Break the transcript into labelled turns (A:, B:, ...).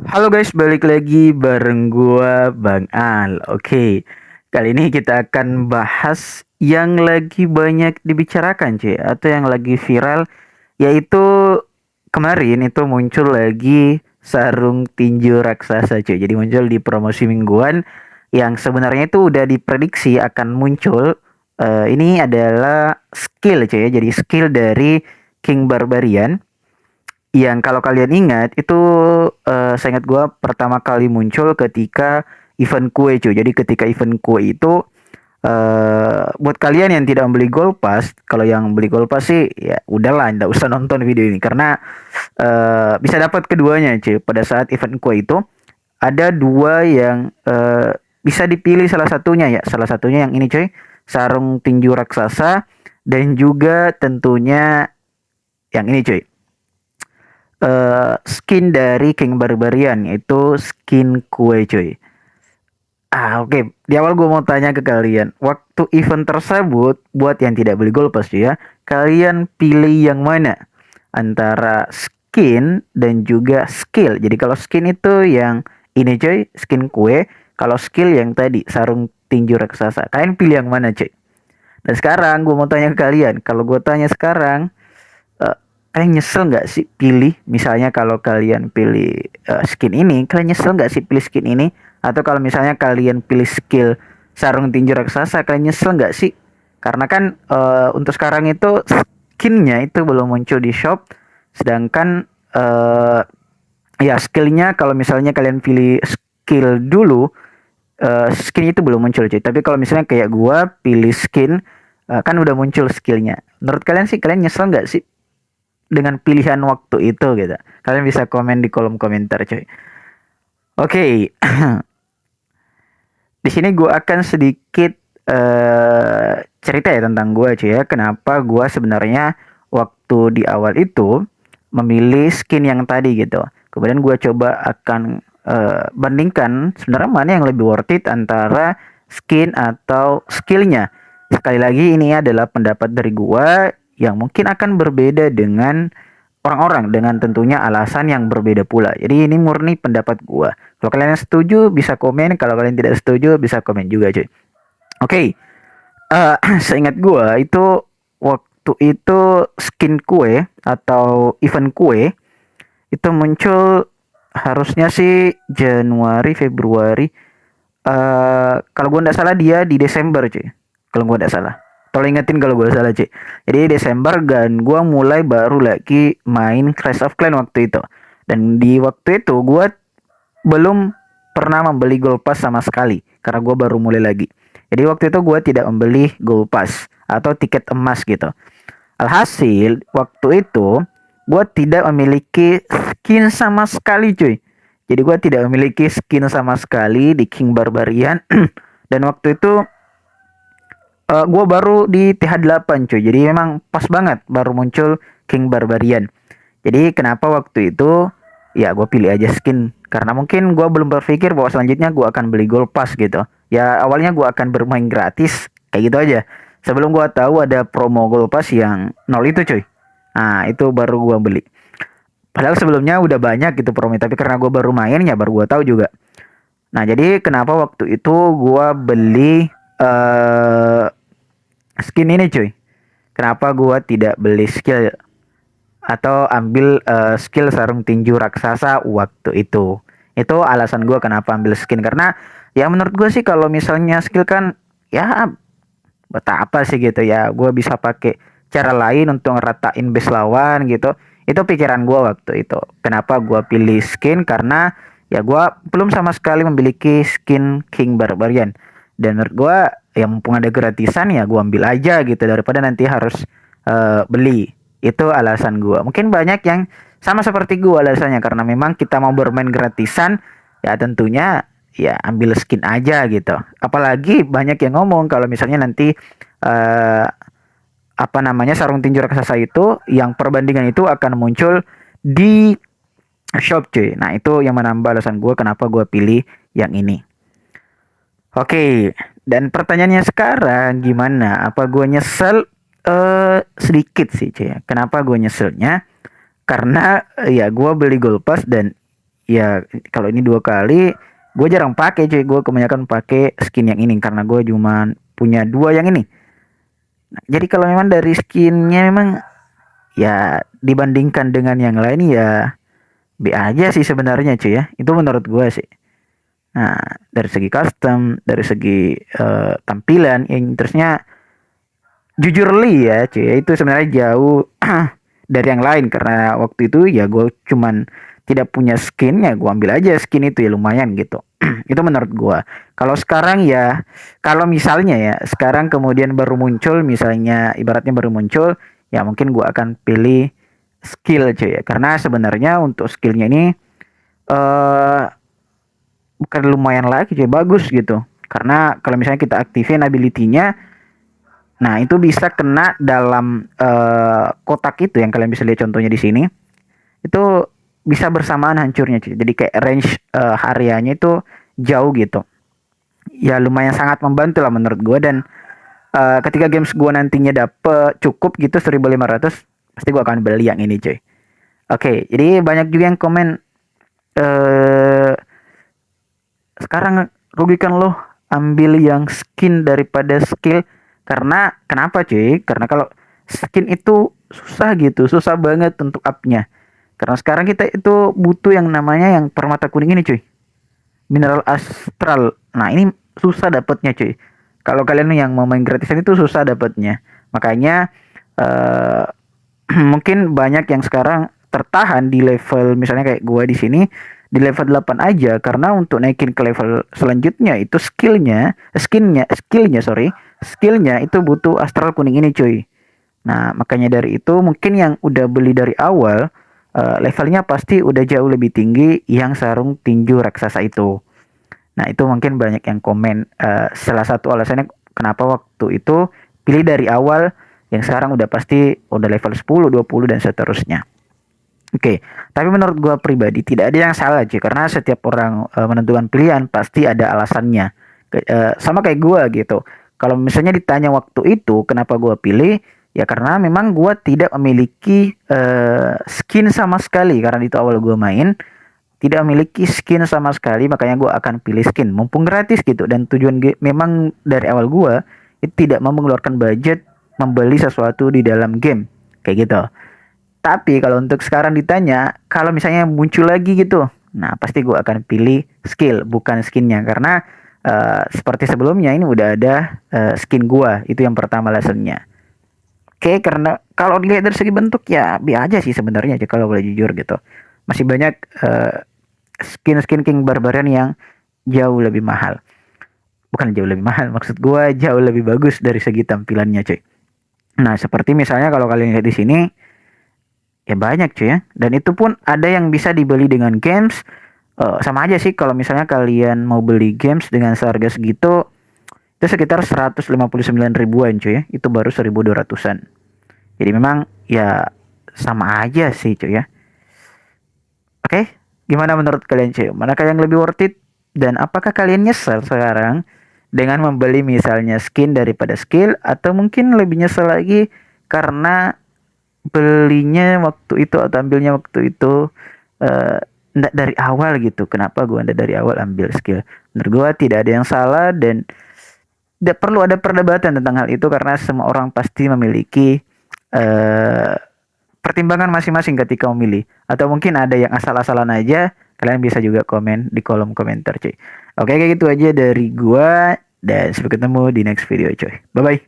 A: Halo guys, balik lagi bareng gua Bang Al. Oke, kali ini kita akan bahas yang lagi banyak dibicarakan cuy, atau yang lagi viral, yaitu kemarin itu muncul lagi sarung tinju raksasa cuy. Jadi muncul di promosi mingguan yang sebenarnya itu udah diprediksi akan muncul. Ini adalah skill cuy ya, jadi skill dari King Barbarian yang kalau kalian ingat itu saya ingat gue pertama kali muncul ketika event kue cuy. Jadi ketika event kue itu buat kalian yang tidak membeli Gold Pass, kalau yang beli Gold Pass sih ya udahlah, nggak usah nonton video ini karena bisa dapat keduanya cuy. Pada saat event kue itu ada dua yang bisa dipilih salah satunya ya. Salah satunya yang ini cuy, sarung tinju raksasa dan juga tentunya yang ini cuy, skin dari King Barbarian yaitu skin kue cuy. Oke. Di awal gue mau tanya ke kalian, waktu event tersebut buat yang tidak beli gold pass ya, kalian pilih yang mana antara skin dan juga skill? Jadi kalau skin itu yang ini cuy, skin kue. Kalau skill yang tadi sarung tinju raksasa, kalian pilih yang mana cuy? Dan sekarang gue mau tanya ke kalian, kalau gue tanya sekarang, eh, kalian nyesel nggak sih pilih, misalnya kalau kalian pilih skin ini, kalian nyesel nggak sih pilih skin ini? Atau kalau misalnya kalian pilih skill sarung tinju raksasa, kalian nyesel nggak sih? Karena kan untuk sekarang itu skinnya itu belum muncul di shop, sedangkan ya skillnya kalau misalnya kalian pilih skill dulu, skin itu belum muncul cuy. Tapi kalau misalnya kayak gua pilih skin, kan udah muncul skillnya. Menurut kalian sih, kalian nyesel nggak sih dengan pilihan waktu itu gitu? Kalian bisa komen di kolom komentar cuy. Oke, di sini gue akan sedikit cerita ya tentang gue cuy ya. Kenapa gue sebenarnya waktu di awal itu memilih skin yang tadi gitu. Kemudian gue coba akan bandingkan sebenarnya mana yang lebih worth it antara skin atau skillnya. Sekali lagi ini adalah pendapat dari gue yang mungkin akan berbeda dengan orang-orang, dengan tentunya alasan yang berbeda pula. Jadi ini murni pendapat gua. Kalau kalian setuju bisa komen, kalau kalian tidak setuju bisa komen juga cuy. Oke, seingat gua itu waktu itu skin kue atau event kue itu muncul harusnya sih Januari Februari. Kalau gua nggak salah dia di Desember cuy. Kalau gua nggak salah. Tolong ingetin kalau gue salah cuy. Jadi Desember dan gue mulai baru lagi main Clash of Clans waktu itu. Dan di waktu itu gue belum pernah membeli Gold Pass sama sekali karena gue baru mulai lagi. Jadi waktu itu gue tidak membeli Gold Pass atau tiket emas gitu. Alhasil waktu itu gue tidak memiliki skin sama sekali cuy. Jadi gue tidak memiliki skin sama sekali di King Barbarian. Dan waktu itu gue baru di TH8 cuy. Jadi memang pas banget baru muncul King Barbarian. Jadi kenapa waktu itu ya gue pilih aja skin, karena mungkin gue belum berpikir bahwa selanjutnya gue akan beli gold pass gitu. Ya awalnya gue akan bermain gratis kayak gitu aja. Sebelum gue tahu ada promo gold pass yang nol itu cuy. Nah itu baru gue beli. Padahal sebelumnya udah banyak gitu promo, tapi karena gue baru main ya baru gue tahu juga. Nah jadi kenapa waktu itu gue beli skin ini cuy. Kenapa gua tidak beli skill atau ambil skill sarung tinju raksasa waktu itu? Itu alasan gua kenapa ambil skin, karena ya menurut gua sih kalau misalnya skill kan ya buat apa sih gitu ya. Gua bisa pakai cara lain untuk ngeratain base lawan gitu. Itu pikiran gua waktu itu. Kenapa gua pilih skin, karena ya gua belum sama sekali memiliki skin King Barbarian. Dan menurut gua ya mumpung ada gratisan ya gua ambil aja gitu daripada nanti harus beli. Itu alasan gua. Mungkin banyak yang sama seperti gua alasannya, karena memang kita mau bermain gratisan ya tentunya ya ambil skin aja gitu. Apalagi banyak yang ngomong kalau misalnya nanti eh, apa namanya sarung tinju raksasa itu yang perbandingan itu akan muncul di shop cuy. Nah itu yang menambah alasan gue kenapa gue pilih yang ini. Oke, dan pertanyaannya sekarang gimana? Apa gue nyesel? Sedikit sih cuy. Kenapa gue nyeselnya? Karena ya gue beli Gold Pass dan ya kalau ini 2 kali, gue jarang pakai cuy. Gue kebanyakan pakai skin yang ini karena gue cuma punya 2 yang ini. Nah, jadi kalau memang dari skinnya memang ya dibandingkan dengan yang lain ya B aja sih sebenarnya cuy ya. Itu menurut gue sih. Nah, dari segi custom, dari segi tampilan, yang terusnya jujur li ya cuy, itu sebenarnya jauh dari yang lain karena waktu itu ya gue cuman tidak punya skin, ya gue ambil aja skin itu ya lumayan gitu. Itu menurut gue. Kalau sekarang ya, kalau misalnya ya sekarang kemudian baru muncul, misalnya ibaratnya baru muncul, ya mungkin gue akan pilih skill cuy ya, karena sebenarnya untuk skillnya ini eh bukan lumayan lagi cuy, bagus gitu. Karena kalau misalnya kita aktifin ability-nya, nah itu bisa kena dalam kotak itu yang kalian bisa lihat contohnya di sini. Itu bisa bersamaan hancurnya cuy. Jadi kayak range harianya itu jauh gitu. Ya lumayan sangat membantu lah menurut gue. Dan ketika games gue nantinya dapet cukup gitu 1.500, pasti gue akan beli yang ini cuy. Oke, jadi banyak juga yang komen eh sekarang rugikan loh ambil yang skin daripada skill. Karena kenapa cuy? Karena kalau skin itu susah gitu, susah banget untuk upnya. Karena sekarang kita itu butuh yang namanya yang permata kuning ini cuy, mineral astral. Nah ini susah dapatnya cuy. Kalau kalian yang mau main gratisan itu susah dapatnya. Makanya eh mungkin banyak yang sekarang tertahan di level misalnya kayak gua di sini di level 8 aja, karena untuk naikin ke level selanjutnya itu skillnya itu butuh astral kuning ini cuy. Nah makanya dari itu mungkin yang udah beli dari awal levelnya pasti udah jauh lebih tinggi yang sarung tinju raksasa itu. Nah itu mungkin banyak yang komen salah satu alasannya kenapa waktu itu pilih dari awal, yang sekarang udah pasti udah level 10, 20 dan seterusnya. Oke, tapi menurut gua pribadi tidak ada yang salah cuy, karena setiap orang menentukan pilihan pasti ada alasannya. Sama kayak gua gitu. Kalau misalnya ditanya waktu itu kenapa gua pilih, ya karena memang gua tidak memiliki skin sama sekali karena itu awal gua main tidak memiliki skin sama sekali, makanya gua akan pilih skin mumpung gratis gitu. Dan tujuan memang dari awal gua itu tidak mau mengeluarkan budget membeli sesuatu di dalam game kayak gitu. Tapi kalau untuk sekarang ditanya, kalau misalnya muncul lagi gitu, nah pasti gue akan pilih skill, bukan skinnya. Karena seperti sebelumnya ini udah ada skin gue, itu yang pertama lessonnya. Oke, karena kalau dilihat dari segi bentuk ya biasa aja sih sebenarnya, kalau boleh jujur gitu. Masih banyak skin-skin King Barbarian yang jauh lebih mahal. Bukan jauh lebih mahal, maksud gue jauh lebih bagus dari segi tampilannya cuy. Nah seperti misalnya kalau kalian lihat di sini, ya banyak cuy ya. Dan itu pun ada yang bisa dibeli dengan games. Sama aja sih kalau misalnya kalian mau beli games dengan seharga segitu, itu sekitar 159 ribuan cuy ya. Itu baru 1.200-an. Jadi memang ya sama aja sih cuy ya. Oke, gimana menurut kalian cuy? Manakah yang lebih worth it? Dan apakah kalian nyesel sekarang dengan membeli misalnya skin daripada skill? Atau mungkin lebih nyesel lagi karena belinya waktu itu atau ambilnya waktu itu ndak dari awal gitu. Kenapa gue ndak dari awal ambil skill? Menurut gue tidak ada yang salah dan tidak perlu ada perdebatan tentang hal itu, karena semua orang pasti memiliki uh, pertimbangan masing-masing ketika memilih. Atau mungkin ada yang asal-asalan aja. Kalian bisa juga komen di kolom komentar cuy. Oke, kayak gitu aja dari gue, dan sampai ketemu di next video cuy. Bye bye.